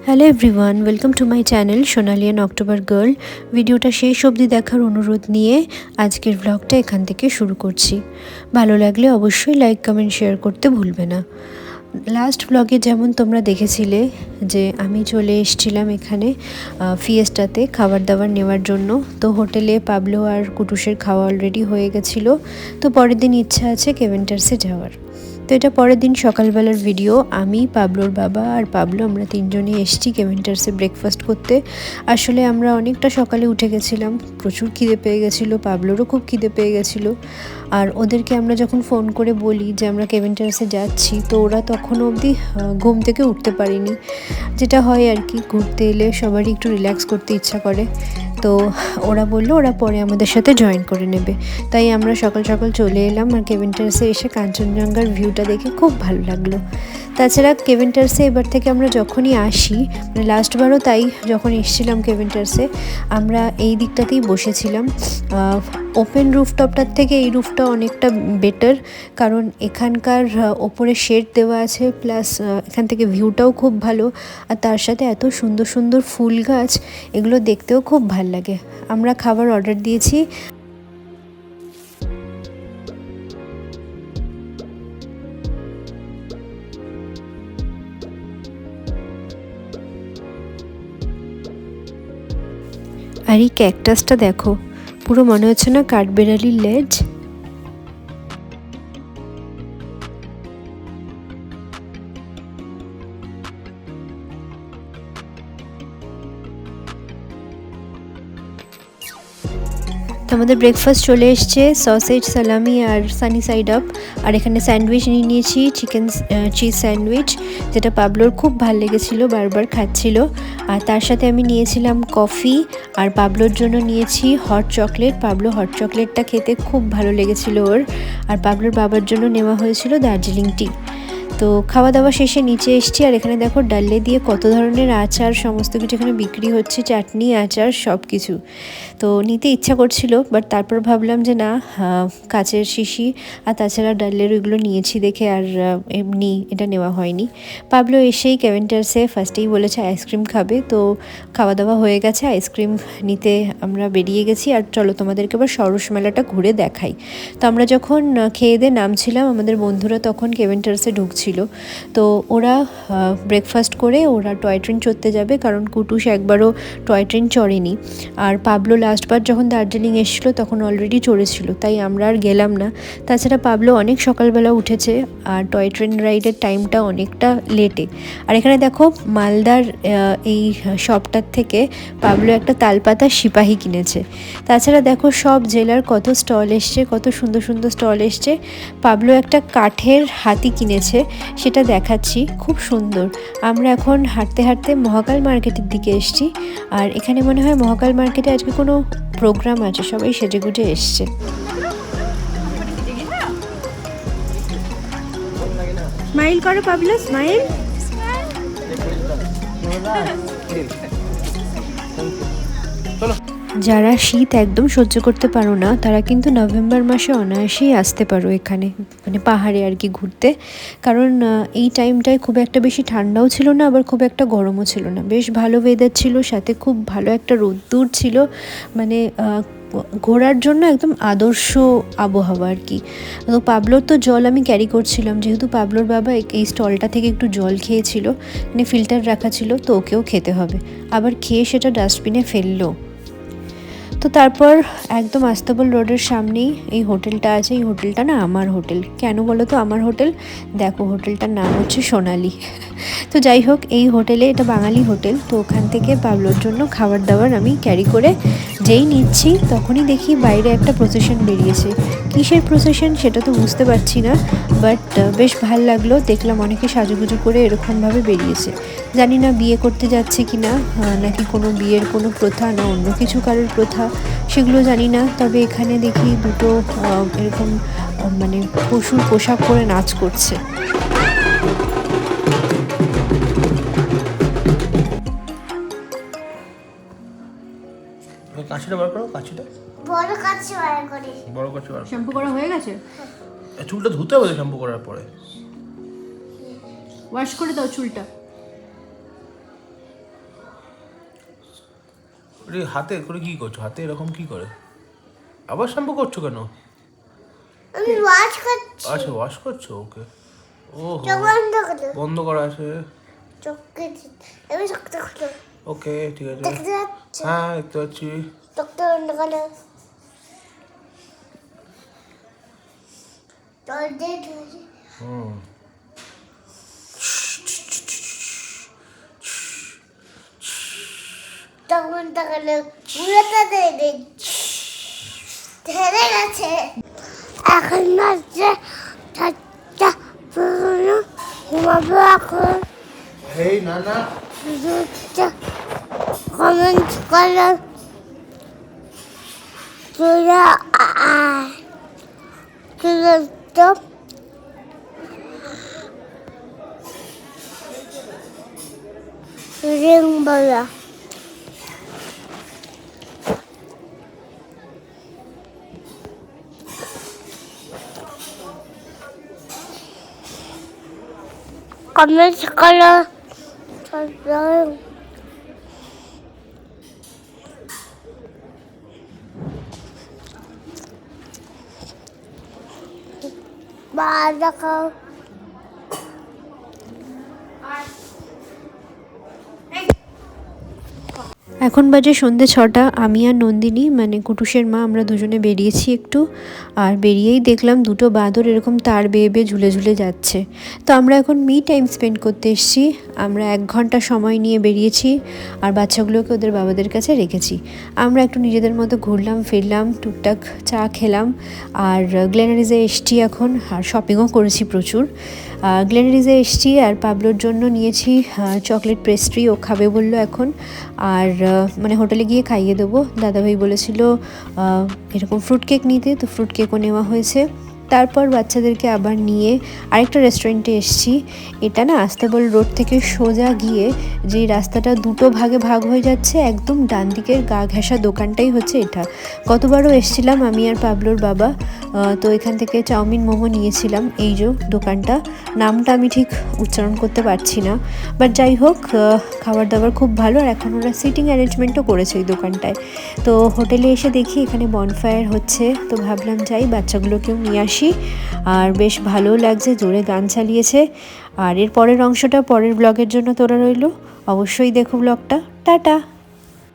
Hello everyone, welcome to my channel Sonali and October girl. ভিডিওটা শেষ অবধি দেখার অনুরোধ নিয়ে আজকের ব্লগটা এখান থেকে শুরু করছি। ভালো লাগলে অবশ্যই লাইক কমেন্ট শেয়ার করতে ভুলবে না। লাস্ট ব্লগে যেমন তোমরা দেখেছিলে যে আমি চলে এসেছিলাম এখানে ফিয়েস্টাতে খাবার দাবার নেওয়ার জন্য। তো হোটেলে পাবলো আর কুটুসের খাওয়া অলরেডি হয়ে গেছিলো। তো পরের দিন ইচ্ছা আছে কেভেন্টার্সে যাওয়ার। তো এটা পরের দিন সকালবেলার ভিডিও। আমি, পাবলোর বাবা আর পাবলো আমরা তিনজনই এসেছি কেভেন্টার্সে ব্রেকফাস্ট করতে। আসলে আমরা অনেকটা সকালে উঠে গেছিলাম, প্রচুর খিদে পেয়ে গেছিলো, পাবলোরও খুব খিদে পেয়ে গেছিলো। আর ওদেরকে আমরা যখন ফোন করে বলি যে আমরা কেভেন্টার্সে যাচ্ছি, তো ওরা তখনও অবধি ঘুম থেকে উঠতে পারিনি। যেটা হয় আর কি, ঘুরতে এলে সবারই একটু রিল্যাক্স করতে ইচ্ছা করে। তো ওরা বললো ওরা পরে আমাদের সাথে জয়েন করে নেবে। তাই আমরা সকাল সকাল চলে এলাম। আর কেভেন্টার্সে এসে কাঞ্চনজঙ্ঘার ভিউটা দেখে খুব ভালো লাগলো। তাছাড়া কেভেন্টার্সে এবার থেকে আমরা যখনই আসি, মানে লাস্টবারও তাই, যখন এসেছিলাম কেভেন্টার্সে আমরা এই দিকটাতেই বসেছিলাম। ওপেন রুফটপটার থেকে এই রুফটা অনেকটা বেটার, কারণ এখানকার ওপরে শেড দেওয়া আছে, প্লাস এখান থেকে ভিউটাও খুব ভালো। আর তার সাথে এত সুন্দর সুন্দর ফুল গাছ, এগুলো দেখতেও খুব ভাল লাগে। আমরা খাবার অর্ডার দিয়েছি। আর এই ক্যাকটাসটা দেখো, পুরো মনে হচ্ছে না কাঠবেড়ালির লেজ। তো আমাদের ব্রেকফাস্ট চলে এসছে, সসেজ, সালামি আর সানি সাইড আপ। আর এখানে স্যান্ডউইচ নিয়ে নিয়েছি, চিকেন চিজ স্যান্ডউইচ, যেটা পাবলোর খুব ভালো লেগেছিলো, বারবার খাচ্ছিল। আর তার সাথে আমি নিয়েছিলাম কফি, আর পাবলোর জন্য নিয়েছি হট চকলেট। পাবলো হট চকলেটটা খেতে খুব ভালো লেগেছিলো ওর। আর পাবলোর বাবার জন্য নেওয়া হয়েছিল দার্জিলিং টি। তো খাওয়া দাওয়া শেষে নিচে এসেছি। আর এখানে দেখো ডাল্লে দিয়ে কত ধরনের আচার সমস্ত কিছু এখানে বিক্রি হচ্ছে, চাটনি, আচার, সব কিছু। তো নিতে ইচ্ছা করছিল, বাট তারপর ভাবলাম যে না, কাচের শিশি আর তাছাড়া ডালের ওইগুলো নিয়েছি দেখে আর এমনি এটা নেওয়া হয়নি। পাবলো এসেই কেভেন্টার্সে ফার্স্টেই বলেছে আইসক্রিম খাবে। তো খাওয়া দাওয়া হয়ে গেছে, আইসক্রিম নিতে আমরা বেরিয়ে গেছি। আর চলো তোমাদেরকে এবার সরস মেলাটা ঘুরে দেখাই। তো আমরা যখন খেয়ে দিয়ে নামছিলাম, আমাদের বন্ধুরা তখন কেভেন্টার্সে ঢুকছিল। তো ওরা ব্রেকফাস্ট করে ওরা টয় ট্রেন চড়তে যাবে, কারণ কুটুস একবারও টয় ট্রেন চড়েনি। আর পাবলো লাস্টবার যখন দার্জিলিং এসেছিলো তখন অলরেডি চড়েছিল, তাই আমরা আর গেলাম না। তাছাড়া পাবলো অনেক সকালবেলা উঠেছে, আর টয় ট্রেন রাইডের টাইমটা অনেকটা লেটে। আর এখানে দেখো মালদার এই শপটার থেকে পাবলো একটা তালপাতা সিপাহি কিনেছে। তাছাড়া দেখো সব জেলার কত স্টল এসছে, কত সুন্দর সুন্দর স্টল এসছে। পাবলো একটা কাঠের হাতি কিনেছে, সেটা দেখাচ্ছি, খুব সুন্দর। আমরা এখন হাঁটতে হাঁটতে মহাকাল মার্কেটের দিকে এসছি। আর এখানে মনে হয় মহাকাল মার্কেটে আজকে কোনো প্রোগ্রাম আছে, সবাই সেজেগুজে এসছে। স্মাইল করো পাবলো, স্মাইল। যারা শীত একদম সহ্য করতে পারো না, তারা কিন্তু নভেম্বর মাসে অনায়াসেই আসতে পারো এখানে, মানে পাহাড়ে আর কি ঘুরতে। কারণ এই টাইমটায় খুব একটা বেশি ঠান্ডাও ছিল না, আবার খুব একটা গরমও ছিল না, বেশ ভালো ওয়েদার ছিল, সাথে খুব ভালো একটা রোদ্দুর ছিল। মানে ঘোরার জন্য একদম আদর্শ আবহাওয়া আর কি। তো পাবলোর তো জল আমি ক্যারি করছিলাম, যেহেতু পাবলোর বাবা এই স্টলটা থেকে একটু জল খেয়েছিল, মানে ফিল্টার রাখা ছিল, তো ওকেও খেতে হবে। আবার খেয়ে সেটা ডাস্টবিনে ফেললো। তো তারপর একদম আস্তাবল রোডের সামনেই এই হোটেলটা আছে। এই হোটেলটা না আমার হোটেল। কেন বলো তো আমার হোটেল? দেখো হোটেলটার নাম হচ্ছে সোনালি। তো যাই হোক, এই হোটেলে, এটা বাঙালি হোটেল, তো ওখান থেকে পাবলোর জন্য খাবার দাবার আমি ক্যারি করে যেই নিচ্ছি, তখনই দেখি বাইরে একটা প্রসেশন বেরিয়েছে। কিসের প্রসেশন সেটা তো বুঝতে পারছি না, বাট বেশ ভাল লাগলো। দেখলাম অনেকে সাজুগুজু করে এরকমভাবে বেরিয়েছে। জানি না বিয়ে করতে যাচ্ছে কি না, নাকি কোনো বিয়ের কোনো প্রথা, না অন্য কিছু কারোর প্রথা, সেগুলো জানি না। তবে এখানে দেখি দুটো এরকম মানে পশুর পোশাক পরে নাচ করছে। কাঁচিটা বার করো, কাঁচিটা বড় কাঁচি বার করে। বড় কাঁচি বার। শ্যাম্পু করা হয়ে গেছে? চুলটা ধুতে হবে শ্যাম্পু করার পরে। ওয়াশ করে দাও চুলটা। আরে হাতে করে কি করছো? হাতে এরকম কি করে? আবার শ্যাম্পু করছো কেন? আমি ওয়াশ করছি। আচ্ছা ওয়াশ করছো, ওকে। ওহো, চোখ বন্ধ করো। বন্ধ করা আছে। চোখকে আমি চোখটা খুলো। ওকে, ঠিক আছে। দেখতে যাচ্ছে। হ্যাঁ, দেখতে পাচ্ছি। চোখটা বন্ধ করো। জল দিয়ে ধুয়ে। হুম। চোখ বন্ধ করো। পুরোটা দিয়ে দিন। ধরে গেছে। এখন হচ্ছে 7টা 15 ঘুমাবো এখন। এই না না, কমেন্ট করো। তোরা তো রিং বলা কমেন্ট করো। বা দেখাও। এখন বাজে সন্ধ্যে 6টা। আমি আর নন্দিনী মানে কুটুসের মা আমরা দুজনে বেরিয়েছি একটু, আর বেরিয়েই দেখলাম দুটো বাঁদর এরকম তার বেয়ে বেয়ে ঝুলে ঝুলে যাচ্ছে। তো আমরা এখন টাইম স্পেন্ড করতে এসেছি। আমরা 1 ঘন্টা সময় নিয়ে বেরিয়েছি আর বাচ্চাগুলোকে ওদের বাবাদের কাছে রেখেছি। আমরা একটু নিজেদের মতো ঘুরলাম ফিরলাম, টুকটাক চা খেলাম, আর গ্লেনারিজে এসছি এখন, আর শপিংও করেছি প্রচুর। গ্লেনারিজে এসছি আর পাবলোর জন্য নিয়েছি চকলেট পেস্ট্রি, ও খাবে বললো এখন। আর মানে হোটেলে গিয়ে খাইয়ে দেবো। দাদাভাই বলেছিল এরকম ফ্রুট কেক নিতে, তো ফ্রুট কেকও নেওয়া হয়েছে। তারপর বাচ্চাদেরকে আবার নিয়ে আরেকটা রেস্টুরেন্টে এসেছি। এটা না আস্তাবল রোড থেকে সোজা গিয়ে যে রাস্তাটা দুটো ভাগে ভাগ হয়ে যাচ্ছে, একদম ডান দিকের গা ঘেঁষা দোকানটাই হচ্ছে এটা। গতবারও এসেছিলাম আমি আর পাবলোর বাবা, তো এখান থেকে চাউমিন মোমো নিয়েছিলাম। এই যে দোকানটা, নামটা আমি ঠিক উচ্চারণ করতে পারছি না, বাট যাই হোক খাবার দাবার খুব ভালো। আর এখন ওরা সিটিং অ্যারেঞ্জমেন্টও করেছে ওই দোকানটায়। তো হোটেলে এসে দেখি এখানে বনফায়ার হচ্ছে, তো ভাবলাম যাই বাচ্চাগুলোকেও নিয়ে আসি। আর বেশ ভালোও লাগছে, জোরে গান চালিয়েছে। আর এর পরের অংশটা পরের ব্লগের জন্য তোরা রইলো, অবশ্যই দেখো ব্লগটা। টাটা।